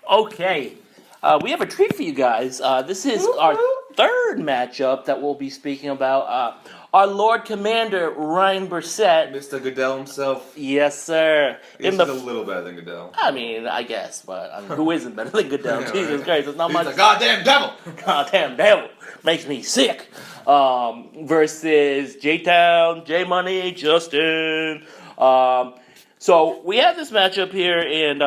Okay, we have a treat for you guys. This is our third matchup that we'll be speaking about. Our Lord Commander Ryan Brissett. Mr. Goodell himself. Yes, sir. He's a little better than Goodell. I mean, I guess, but who isn't better than Goodell? Yeah, Jesus right. Christ, it's not He's much. the goddamn devil. Goddamn devil makes me sick. Versus J-Town, JMoney, Justin. So we have this matchup here, and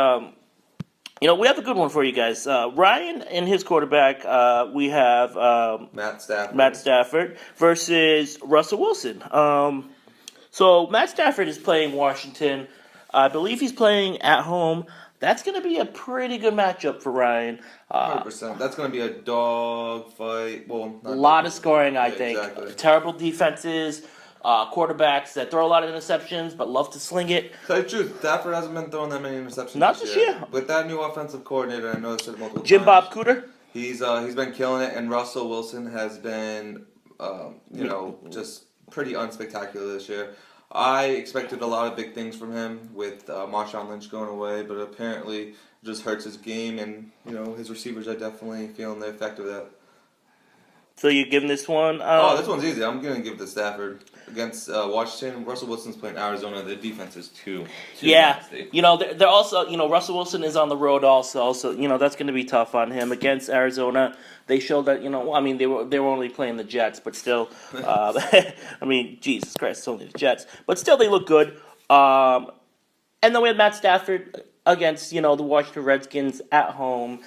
we have a good one for you guys. Ryan and his quarterback, we have Matt Stafford versus Russell Wilson. So Matt Stafford is playing Washington. I believe he's playing at home. That's going to be a pretty good matchup for Ryan. 100%. That's going to be a dog fight. Well, a lot of scoring, I yeah, think. Exactly. Terrible defenses. Quarterbacks that throw a lot of interceptions but love to sling it. To tell you the truth, Stafford hasn't been throwing that many interceptions. Not this year. With that new offensive coordinator, I know I said it multiple Jim times. Bob Cooter. He's been killing it, and Russell Wilson has been, just pretty unspectacular this year. I expected a lot of big things from him with Marshawn Lynch going away, but apparently it just hurts his game, and his receivers are definitely feeling the effect of that. So you're giving this one? This one's easy. I'm going to give it to Stafford against Washington. Russell Wilson's playing Arizona. Their defense is too yeah. nasty. They're also, Russell Wilson is on the road also, so, that's going to be tough on him. Against Arizona, they showed that, they were only playing the Jets, but still, Jesus Christ, it's only the Jets. But still, they look good. And then we had Matt Stafford against, the Washington Redskins at home.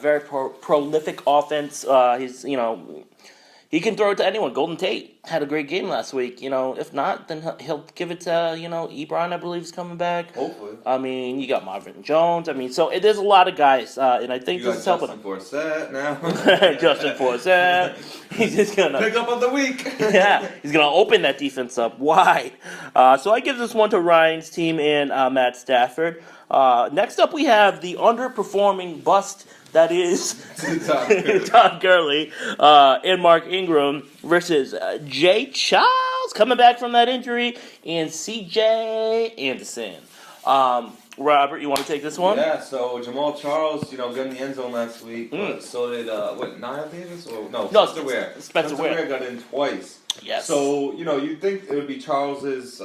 Very prolific offense. He can throw it to anyone. Golden Tate had a great game last week. If not, then he'll give it to, Ebron, I believe, is coming back. Hopefully. You got Marvin Jones. There's a lot of guys, and I think this is helping him. Justin Forsett now. Justin Forsett. He's just going to... Pick up of the week. Yeah, he's going to open that defense up wide. So I give this one to Ryan's team and Matt Stafford. Next up, we have the underperforming bust that is Todd Gurley and Mark Ingram versus Jay Charles coming back from that injury and C.J. Anderson. Robert, you want to take this one? Yeah, so Jamal Charles, got in the end zone last week, but so did, Nia Davis? No, Spencer Ware. Spencer Ware got in twice. Yes. So, you'd think it would be Charles's,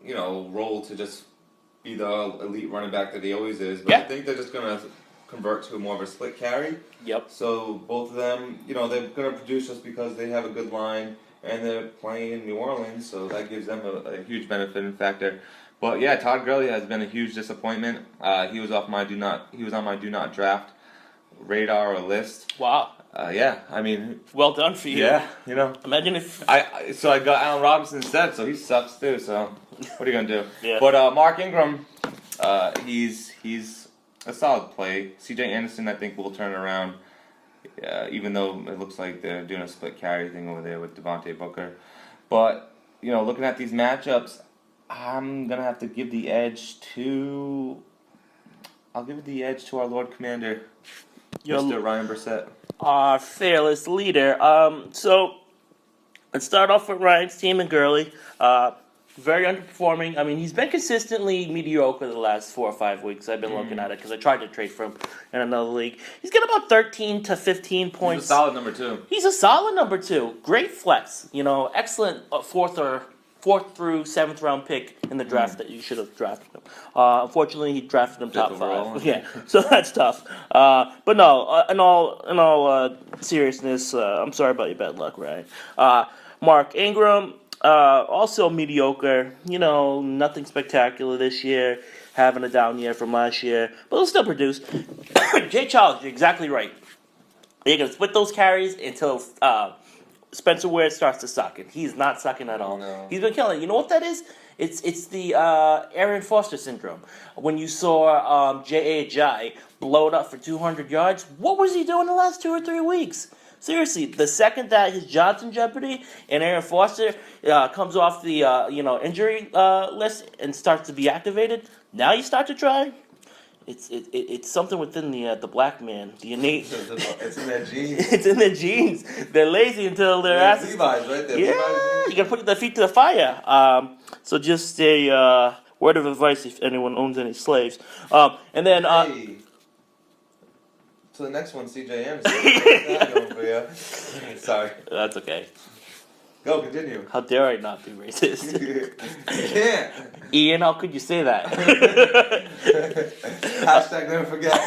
role to just be the elite running back that he always is, but I think they're just going to convert to more of a split carry. Yep. So both of them, they're going to produce just because they have a good line, and they're playing in New Orleans, so that gives them a huge benefiting factor. But yeah, Todd Gurley has been a huge disappointment. He was on my do not draft radar or list. Wow. Well done for you. Yeah, Imagine if I got Allen Robinson instead, so he sucks too. So what are you gonna do? Yeah. But Mark Ingram, he's a solid play. C.J. Anderson, I think, will turn around. Even though it looks like they're doing a split carry thing over there with Devontae Booker. But looking at these matchups, I'm gonna have to give the edge to. I'll give it the edge to our Lord Commander, Mr. Ryan Brissett. Our fearless leader. So let's start off with Ryan's team and Gurley. Very underperforming. He's been consistently mediocre the last 4 or 5 weeks. I've been looking at it because I tried to trade for him in another league. He's got about 13 to 15 points. He's a solid number 2. He's a solid number 2. Great flex. Excellent fourth through 7th round pick in the draft that you should have drafted him. Unfortunately, he drafted him top 5. Yeah, so that's tough. But no, in all seriousness, I'm sorry about your bad luck, Ryan. Mark Ingram, also mediocre. Nothing spectacular this year. Having a down year from last year, but he'll still produce. Jay Charles, you're exactly right. They're gonna split those carries until Spencer Ware starts to suck, and he's not sucking at all. No. He's been killing it. You know what that is? It's the Aaron Foster syndrome. When you saw J.A. Jai blow it up for 200 yards, what was he doing the last 2 or 3 weeks? Seriously, the second that his job's in jeopardy and Aaron Foster comes off the injury list and starts to be activated, now you start to try. It's something within the black man, the innate. It's in their genes. It's in their genes. They're lazy until their asses. Levi's right there. Yeah, you gotta put their feet to the fire. So just a word of advice if anyone owns any slaves. And then Hey. to the next one, CJ Anderson. How's that going for you? Sorry. That's okay. Go, continue. How dare I not be racist? You can't. Ian, how could you say that? Hashtag never forget.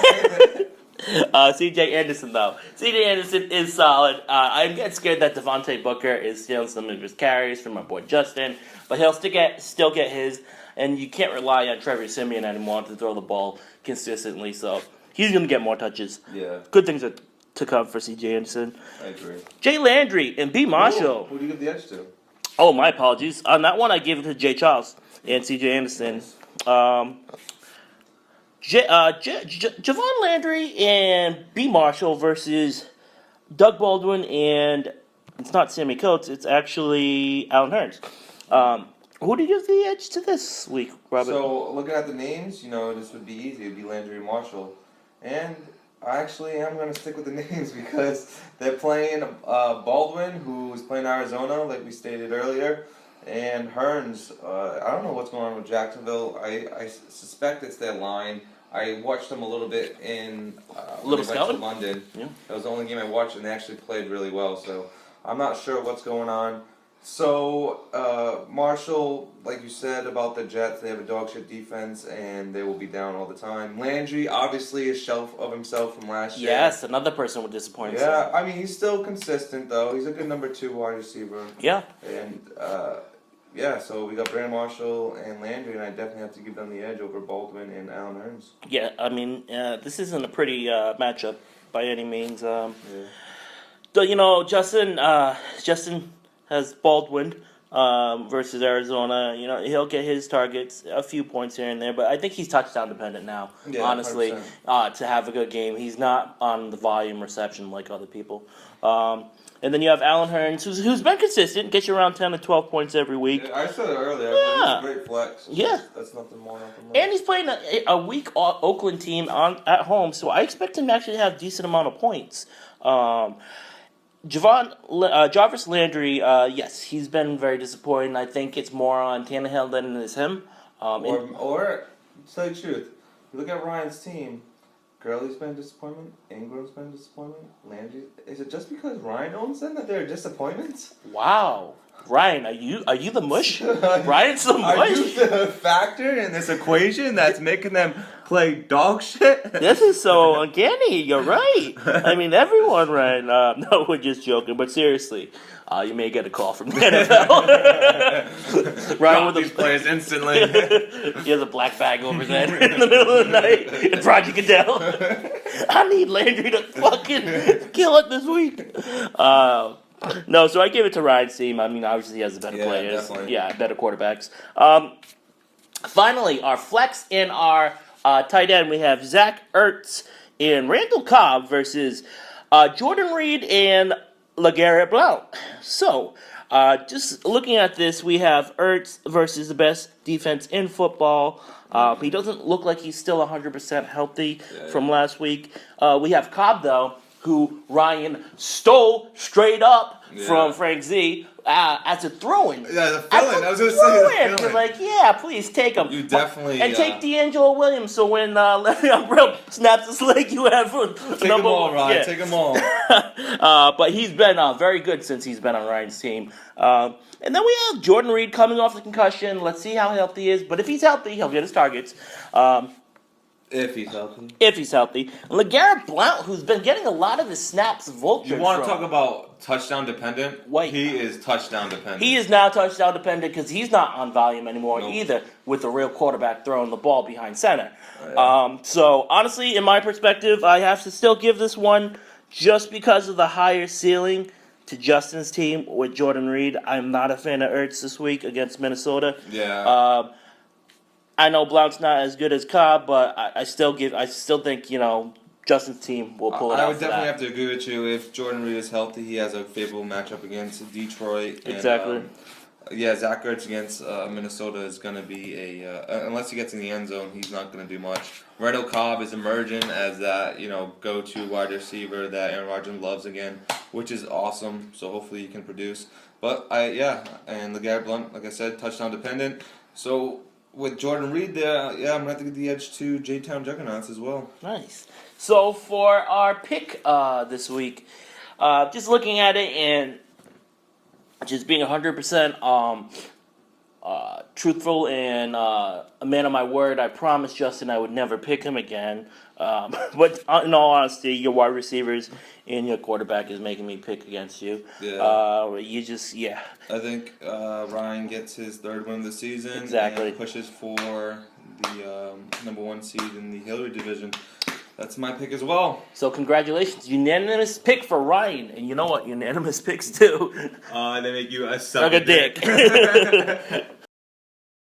CJ Anderson, though. CJ Anderson is solid. I'm getting scared that Devontae Booker is stealing some of his carries from my boy Justin, but he'll still get his, and you can't rely on Trevor Siemian anymore to throw the ball consistently, so he's going to get more touches. Yeah. Good things to come for CJ Anderson. I agree. Jay Landry and B. Marshall. Who do you give the edge to? Oh, my apologies. On that one, I gave it to Jay Charles and CJ Anderson. Javon Landry and B. Marshall versus Doug Baldwin and it's not Sammy Coates, it's actually Alan Hearns. Who do you give the edge to this week, Robert? So, looking at the names, this would be easy. It would be Landry and Marshall. And I actually am going to stick with the names because they're playing Baldwin, who's playing Arizona, like we stated earlier, and Hearns. I don't know what's going on with Jacksonville. I suspect it's their line. I watched them a little bit when they went to London. Yeah. That was the only game I watched, and they actually played really well. So I'm not sure what's going on. So Marshall, like you said about the Jets, they have a dog shit defense, and they will be down all the time. Landry, obviously, a shelf of himself from last year. Yes, another person with disappointing. Yeah, I mean, he's still consistent, though. He's a good number 2 wide receiver. Yeah. And, so we got Brandon Marshall and Landry, and I definitely have to give them the edge over Baldwin and Alan Hearns. Yeah, I mean, this isn't a pretty matchup by any means. Justin has Baldwin versus Arizona. He'll get his targets, a few points here and there, but I think he's touchdown dependent now, honestly, to have a good game. He's not on the volume reception like other people. And then you have Alan Hearns, who's been consistent, gets you around 10 to 12 points every week. Yeah, I said it earlier. He's a great flex. Yeah. That's nothing more, nothing less. And he's playing a weak Oakland team at home, so I expect him to actually have a decent amount of points. Jarvis Landry, yes, he's been very disappointing. I think it's more on Tannehill than it is him. Or to tell you the truth, you look at Ryan's team, Gurley's been a disappointment, Ingram's been a disappointment, Landry. Is it just because Ryan owns them that they're disappointments? Wow. Ryan, are you the mush? Ryan's the mush? Are you the factor in this equation that's making them play dog shit? This is so uncanny. You're right. I mean, everyone, Ryan. No, we're just joking. But seriously, you may get a call from the NFL. Ryan with these players instantly. He has a black bag over his head in the middle of the night. It's Project Goodell. I need Landry to fucking kill it this week. No, so I give it to Ryan's team. I mean, obviously he has the better players. Definitely. Yeah, better quarterbacks. Finally, our flex and our tight end, we have Zach Ertz and Randall Cobb versus Jordan Reed and LeGarrette Blount. So, just looking at this, we have Ertz versus the best defense in football. He doesn't look like he's still 100% healthy from last week. We have Cobb, though, who Ryan stole straight up from Frank Z as a throw-in. Yeah, the fill-in. I was going to say the fill-in. You're like, yeah, please take him. You definitely... And take D'Angelo Williams, so when Le'Veon Bell snaps his leg, you have Take them all, Ryan. Take them all. But he's been very good since he's been on Ryan's team. And then we have Jordan Reed coming off the concussion. Let's see how healthy he is. But if he's healthy, he'll get his targets. If he's healthy. If he's healthy. LeGarrette Blount, who's been getting a lot of his snaps vultured. You want to talk about touchdown dependent? He is touchdown dependent. He is now touchdown dependent because he's not on volume anymore either with a real quarterback throwing the ball behind center. So, honestly, in my perspective, I have to still give this one just because of the higher ceiling to Justin's team with Jordan Reed. I'm not a fan of Ertz this week against Minnesota. Yeah. I know Blount's not as good as Cobb, but I still think, Justin's team will pull it out. I would definitely have to agree with you. If Jordan Reed is healthy, he has a favorable matchup against Detroit. Exactly. And, Zach Ertz against Minnesota is going to be unless he gets in the end zone, he's not going to do much. Randall Cobb is emerging as that, go-to wide receiver that Aaron Rodgers loves again, which is awesome. So hopefully he can produce. But, and LeGarrette Blount, like I said, touchdown dependent. So with Jordan Reed there, I'm going to have to give the edge to J-Town Juggernauts as well. Nice. So for our pick this week, just looking at it and just being 100% truthful and a man of my word, I promised Justin I would never pick him again. But in all honesty, your wide receivers and your quarterback is making me pick against you. Yeah. I think Ryan gets his third win of the season. Exactly. And pushes for the number 1 seed in the Hillary division. That's my pick as well. So congratulations, unanimous pick for Ryan, and you know what? Unanimous picks too. They make you a suck a dick.